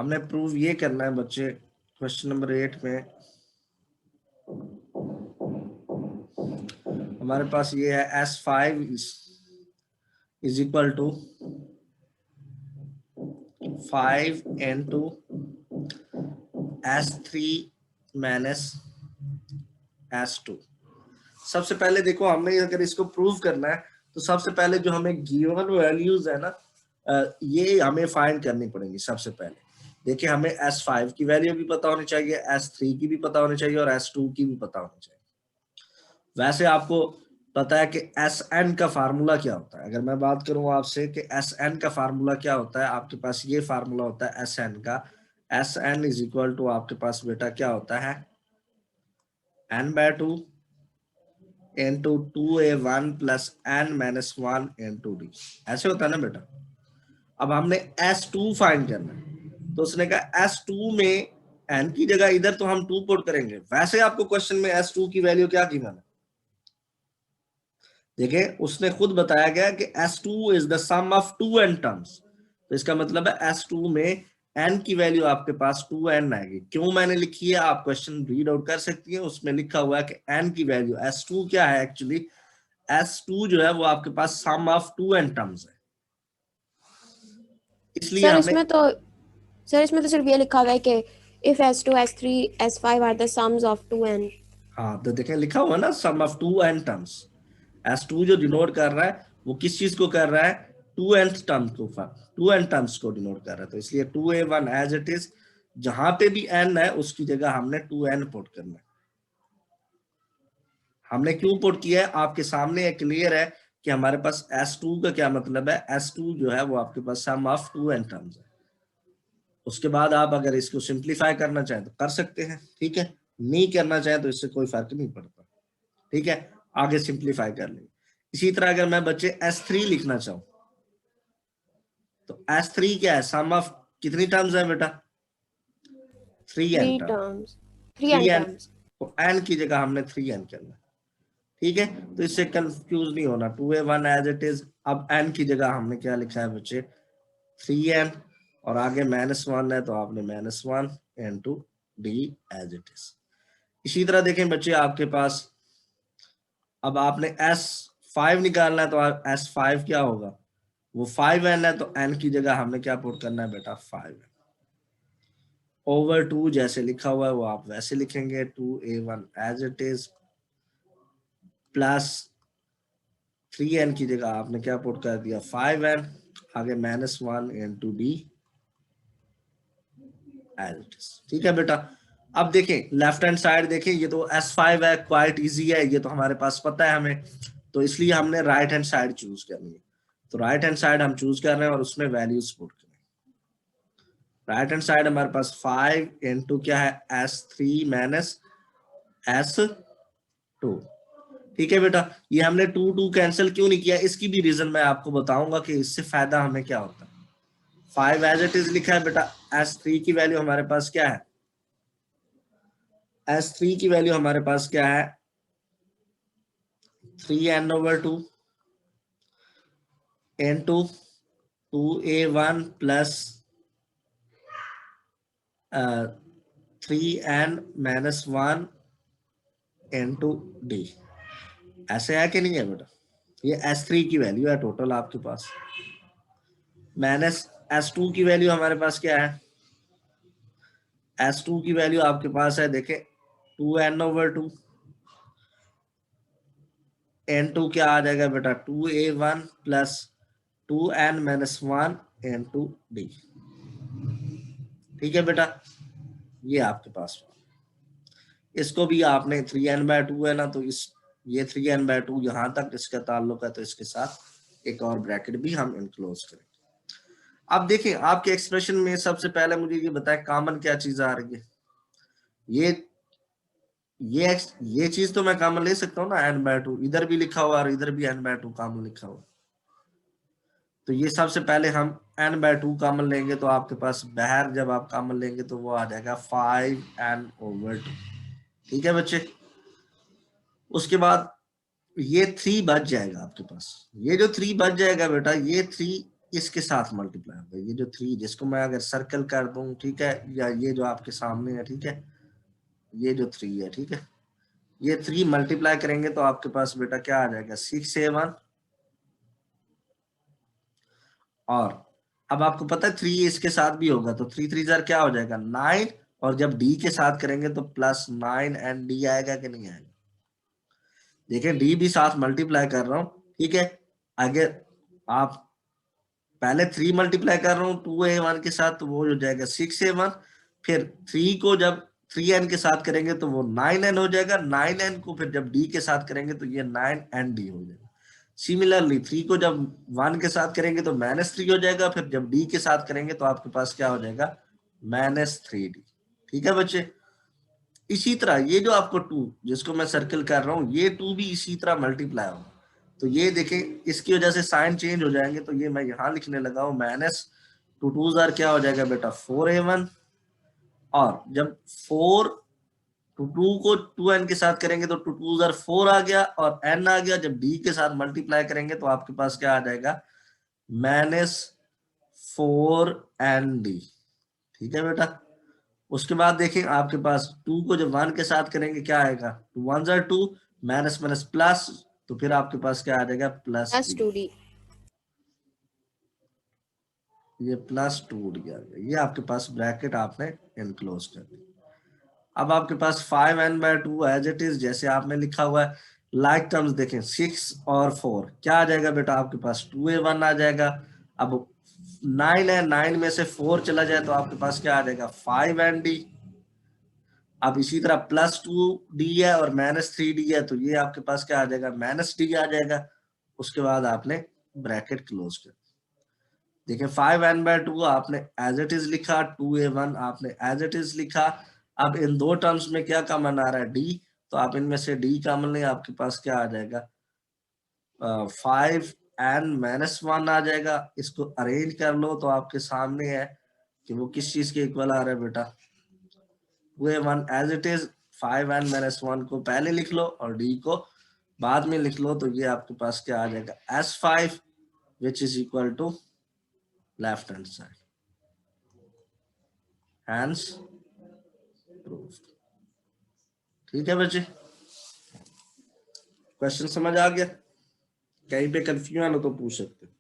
हमने प्रूव ये करना है बच्चे, क्वेश्चन नंबर 8 में हमारे पास ये है S5 is equal to 5 into S3 minus S2। सबसे पहले देखो, हमें अगर इसको प्रूव करना है तो सबसे पहले जो हमें गिवन वैल्यूज है ना, ये हमें फाइंड करनी पड़ेगी। सबसे पहले देखिए, हमें S5 की वैल्यू भी पता होनी चाहिए, S3 की भी पता होनी चाहिए और S2 की भी पता होनी चाहिए। वैसे आपको पता है कि Sn का फार्मूला क्या होता है। अगर मैं बात करूं आपसे कि Sn का फार्मूला क्या होता है, आपके पास ये फार्मूला होता है Sn का। Sn इज इक्वल टू आपके पास बेटा क्या होता है, n/2 into 2a1 plus n minus 1 into d। ऐसे होता है ना बेटा। अब हमने S2 फाइंड करना है, तो उसने कहा S2 में n की जगह इधर तो हम 2 पुट करेंगे। वैसे आपको क्वेश्चन में S2 की वैल्यू क्या गिवन है, देखिए उसने खुद बताया गया कि S2 is the sum of 2n terms. तो इसका मतलब है S2 में n की वैल्यू आपके पास 2n आएगी। क्यों मैंने लिखी है, आप क्वेश्चन रीड आउट कर सकती हैं, उसमें लिखा हुआ है कि n की वैल्यू S2 क्या है, एक्चुअली S2 जो है वो आपके पास सम ऑफ 2n टर्म्स है। इसलिए सर हमें इसमें तो सिर्फ ये लिखा हुआ है कि if S2, S3, S5 are the sums of 2n। हाँ, तो देखें लिखा हुआ ना, सम ऑफ 2n टर्म्स। S2 जो डिनोट कर रहा है वो किस चीज को कर रहा है, 2nth टर्म को, 2n टर्म्स को डिनोट कर रहा है। तो इसलिए 2a1 एज इट इज, जहां पे भी n है उसकी जगह हमने 2n पुट करना है। हमने क्यों पुट किया है, आपके सामने एक क्लियर है कि हमारे पास S2 का क्या मतलब है। S2 जो है वो आपके पास सम ऑफ 2n टर्म्स है। उसके बाद आप अगर इसको सिंप्लीफाई करना चाहें तो कर सकते हैं, ठीक है। नहीं करना चाहें तो इससे कोई फर्क नहीं पड़ता, ठीक है। आगे सिंप्लीफाई कर लेंगे। इसी तरह अगर मैं बच्चे S3 लिखना चाहूं तो S3 क्या है, सम ऑफ कितनी टर्म्स है बेटा, 3n term. 3n 3n, terms। तो n की जगह हमने 3n करना, ठीक है। तो इससे कंफ्यूज नहीं होना, 2a1 एज इट इज। अब n की जगह हमने क्या लिखा है बच्चे, 3n, और आगे -1 है तो आपने -1 into d as it is. इसी तरह देखें बच्चे, आपके पास अब आपने S5 निकालना है तो S5 क्या होगा, वो 5n है, तो n की जगह हमने क्या पुट करना है बेटा, 5n over 2 जैसे लिखा हुआ है वो आप वैसे लिखेंगे, 2a1 as it is plus 3n की जगह आपने क्या पुट कर दिया, 5n, आगे -1 into d as it is, ठीक है बेटा। अब देखें लेफ्ट हैंड साइड, देखें ये तो S5 है, क्वाइट इजी है, ये तो हमारे पास पता है हमें, तो इसलिए हमने राइट हैंड साइड चूज करनी है। तो राइट हैंड साइड हम चूज कर रहे हैं और उसमें वैल्यूज पुट करें। राइट हैंड साइड हमारे पास 5 into क्या है, S3 माइनस S2, ठीक है बेटा। ये हमने 2 कैंसिल क्यों नहीं किया, इसकी भी रीजन मैं आपको बताऊंगा कि इससे फायदा हमें क्या होता है। 5 एज इट इज लिखा है बेटा, S3 की वैल्यू हमारे पास क्या है, S3 की वैल्यू हमारे पास क्या है, 3n/2 into 2a1 plus 3n minus 1 into d। ऐसे है कि नहीं है बेटा, ये S3 की वैल्यू है टोटल आपके पास, माइनस S2 की वैल्यू हमारे पास क्या है, S2 की वैल्यू आपके पास है, देखे 2n/2 n2 क्या आ जाएगा बेटा, 2a1 plus 2n minus 1 into d, ठीक है बेटा। ये आपके पास, इसको भी आपने 3n/2 है ना, तो इस ये 3n/2 यहां तक इसका ताल्लुक है, तो इसके साथ एक और ब्रैकेट भी हम इनक्लोज करेंगे। अब देखें आपके एक्सप्रेशन में सबसे पहले मुझे ये बताएं कॉमन क्या चीज आ रही है। ये ये चीज तो मैं कॉमन ले सकता हूँ ना, n/2 इधर भी लिखा हुआ और इधर भी n/2 कॉमन लिखा हुआ। तो ये सबसे पहले हम n/2 कॉमन लेंगे, तो आपके पास बाहर जब आप कॉमन लेंगे तो वो आ जाएगा 5n/2, ठीक है बच्चे। उसके बाद ये 3 बच जाएगा आपके पास, ये जो 3 बच जाएगा बेटा, ये 3 इसके साथ मल्टीप्लाई होगा, ये जो 3 जिसको मैं अगर सर्कल कर दूं, ठीक है, या ये जो आपके सामने है, ठीक है, ये जो 3 है, ठीक है, ये 3 मल्टीप्लाई करेंगे तो आपके पास बेटा क्या आ जाएगा 6A1। और अब आपको पता है 3 इसके साथ भी होगा तो 3 3 जार क्या हो जाएगा 9, और जब डी के साथ करेंगे तो +9 एंड डी आएगा कि नहीं आएगा। देखिए डी भी साथ मल्टीप्लाई कर रहा हूं, ठीक है, आगे आप पहले 3 मल्टीप्लाई कर रहा हूं 2A1 के साथ तो वो हो जाएगा 6A1, फिर 3 को जब 3n के साथ करेंगे तो वो 9n हो जाएगा, 9n को फिर जब d के साथ करेंगे तो ये 9nd हो जाएगा। सिमिलरली 3 को जब 1 के साथ करेंगे तो -3 हो जाएगा, फिर जब d के साथ करेंगे तो आपके पास क्या हो जाएगा -3d। ठीक है बच्चे, इसी तरह ये जो आपको 2 जिसको मैं सर्कल कर रहा हूं, ये 2 भी इसी तरह मल्टीप्लाई होगा। तो ये देखें इसकी वजह से साइन चेंज हो जाएंगे, तो ये मैं यहां लिखने लगा हूं -2 2 जार क्या हो जाएगा बेटा 4A1, और जब 4 टू 2 को 2n के साथ करेंगे तो 2 2 जार 4 आ गया और n आ गया, जब d के साथ मल्टीप्लाई करेंगे तो आपके पास क्या आ जाएगा -4nd। ठीक है बेटा, उसके बाद देखें आपके पास 2 को जब 1 के साथ करेंगे क्या आएगा 2 1 जार 2, माइनस माइनस प्लस, तो फिर आपके पास क्या आ जाएगा +3, +2d। ये +2d आ गया, ये आपके पास ब्रैकेट आपने इनक्लोज कर दी। अब आपके पास 5n/2 एज इट इज जैसे आपने लिखा हुआ है, लाइक टर्म्स देखें 6 और 4 क्या आ जाएगा बेटा आपके पास 2A1 आ जाएगा। अब 9 है, 9 में से 4 चला जाए तो आपके पास क्या आ जाएगा 5nd। अब इसी तरह +2d है और -3d है तो ये आपके पास क्या आ जाएगा -d आ जाएगा। उसके बाद आपने ब्रैकेट क्लोज कर, देखिए 5n/2 आपने एज इट इज लिखा, 2A1 आपने एज इट इज लिखा। अब इन दो टर्म्स में क्या कॉमन आ रहा है d, तो आप इनमें से d कॉमन ले, आपके पास क्या आ जाएगा 5n-1 आ जाएगा। इसको अरेंज कर लो तो आपके सामने है कि वो किस चीज के इक्वल आ रहा है बेटा 2A1 as it is, 5n-1 को पहले लिख लो और d को बाद में लिख लो, तो ये आपके पास क्या आ जाएगा S5 which is equal to left hand side, hence proved. ठीक है बच्चे, क्वेश्चन समझ आ गया, कहीं पे कंफ्यूजन हो तो पूछ सकते हो।